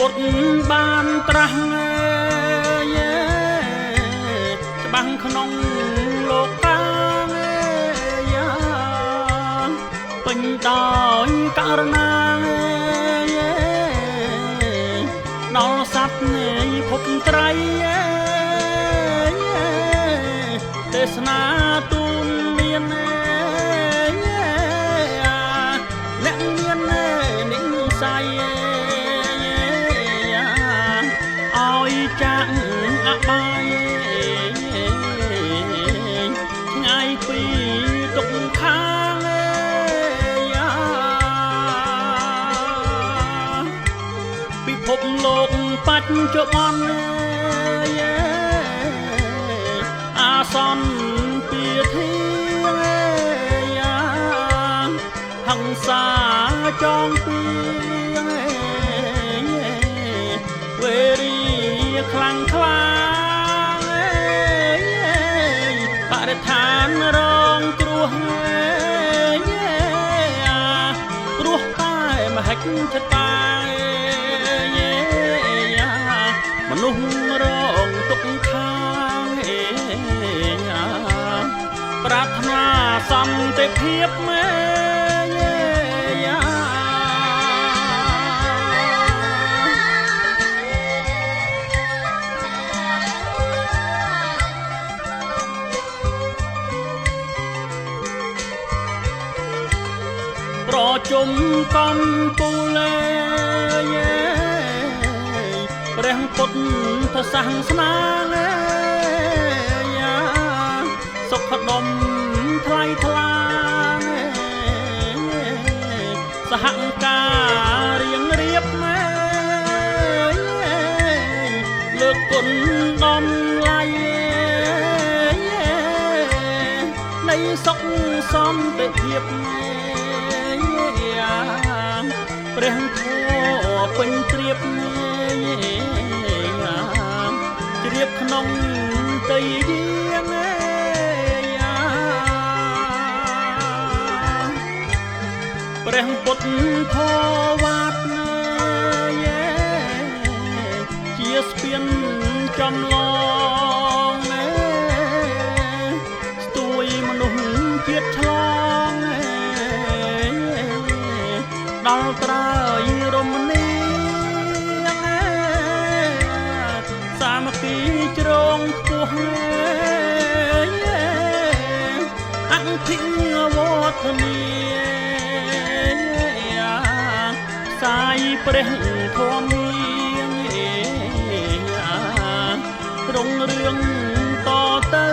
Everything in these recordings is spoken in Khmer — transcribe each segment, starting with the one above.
ពុទ្ធបានត្រាស់ច្បាំងក្នុងលោកកាពេញដោយករណាដល់សត្វនៃភពត្រីទេសនាទូលមានអ្នកមាននិស័យឲ្យចាក់អបាយថ្ងៃពីទុកខាងពិភពលោកបច្ចុប្បន្នអាសន្នពីធាហង្សាចងពីវេរីខ្លាំងខ្លាបរិស្ថានរងគ្រោះគ្រោះតែមហិច្ឆតាមនុស្សរងទុក្ខខាងប្រាថ្នាសន្តិភាពប្រជុំកំពូលព្រះពុទ្ធសាសនាសុខដុមថ្លៃថ្លាសហការរៀងរៀបលើកគុណដំឡៃនៃសុខសន្តិភាពព្រះធម៌ពេញត្រៀបជ្រាបក្នុងតីយាងព្រះពុទ្ធធវាទជាស្ពានចំឡងស្ទួយមនុស្សជាតិឆ្លងដល់ត្រើយរមនីសាមគ្គីជ្រងខ្ពស់អភិវឌ្ឍនីសាយព្រះធម៌រុងរឿងតទៅ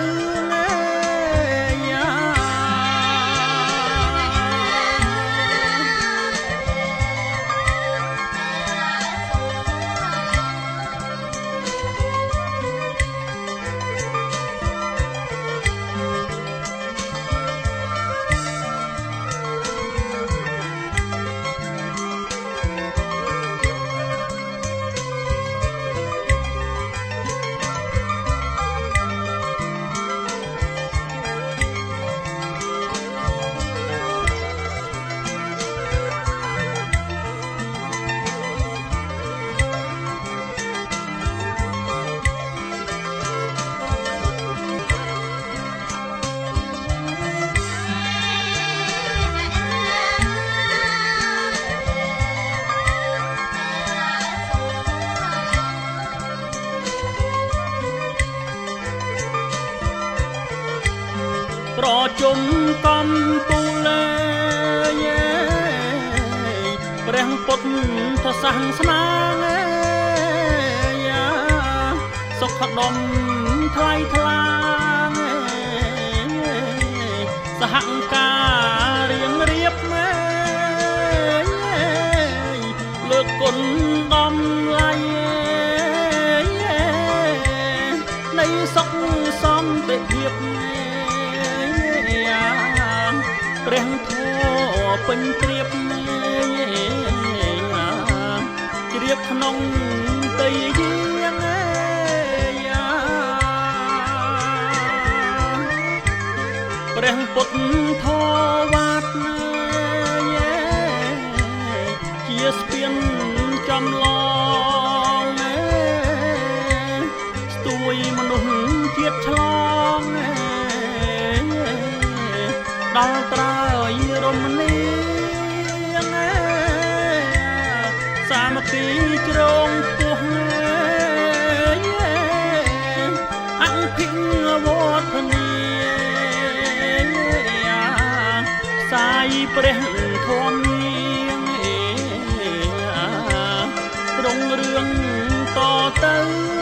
ប្រជុំកំពូលព្រះពុទ្ធសាសនាសុខដុមថ្លៃថ្លាសហការរៀងរៀបលើកគុណដំឡៃនៃសុខសន្តិភាពព្រះធម៌ពេញត្រៀបជ្រាបក្នុងតីយាងព្រះពុទ្ធធវាទជាស្ពានចំឡង ដល់ត្រើយរមនីសាមគ្គីជ្រងពោះអង្គភិងវត្តនីសាយព្រះធម៌នាងត្រង់រឿងតទៅ